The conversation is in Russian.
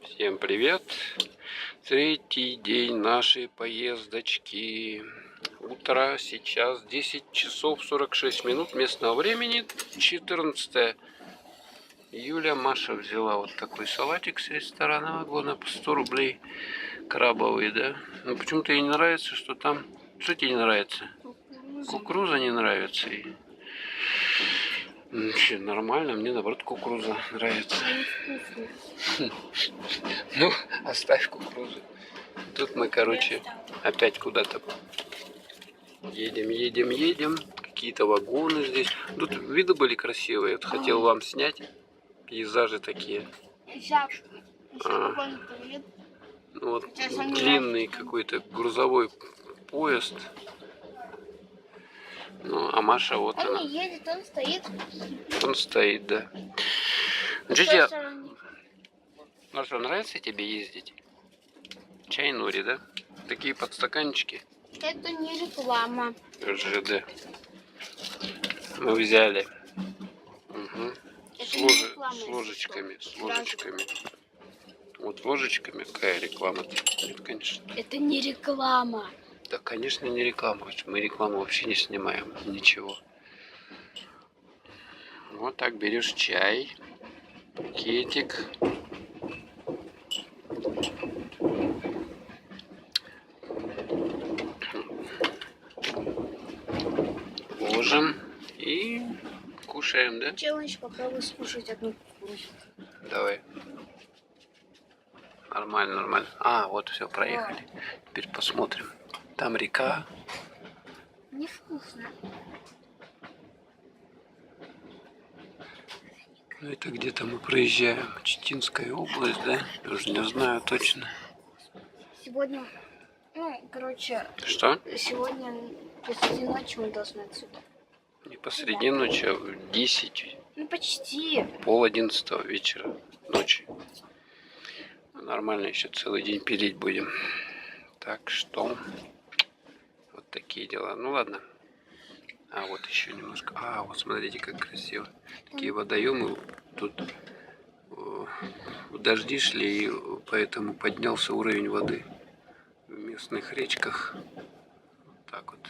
Всем привет! Третий день нашей поездочки. Утро, сейчас 10 часов 46 минут местного времени, 14 июля. Маша взяла вот такой салатик с ресторана вагона по 100 рублей. Крабовый, да? Но почему-то ей не нравится, что там... Что тебе не нравится? Кукуруза не нравится ей. Вообще нормально, мне наоборот кукуруза нравится. Ну, оставь кукурузу. Тут мы, короче, опять куда-то едем. Какие-то вагоны здесь. Тут виды были красивые. Вот хотел вам снять. Пейзажи такие. Ну, вот длинный какой-то грузовой поезд. Ну, а Маша вот он она. Он не едет, он стоит. Он стоит, да. Ну, что тебе... Маша, нравится тебе ездить? Чай Нури, да? Такие подстаканчики. Это не реклама. РЖД. Мы взяли. Угу. С ложечками. Вот ложечками. Какая реклама? Нет, конечно. Это не реклама. Да, конечно, не реклама. Мы рекламу вообще не снимаем. Ничего. Вот так берешь чай. Пакетик. Ложим и кушаем, да? Челлендж, попробуй скушать одну кукурузу. Давай. Нормально. А, вот все, проехали. Теперь посмотрим. Там река. Невкусно. Ну, это где-то мы проезжаем. Читинская область, да? Я уже не знаю точно. Сегодня, Что? Сегодня посреди ночи мы должны отсюда. Не посреди ночи, а в 10. Ну, почти. 10:30 вечера, ночи. Нормально, еще целый день пилить будем. Так что, вот такие дела. Ну, ладно. А, вот еще немножко. А, вот смотрите, как красиво. Такие водоемы. Тут дожди шли, и поэтому поднялся уровень воды в местных речках. Вот так вот.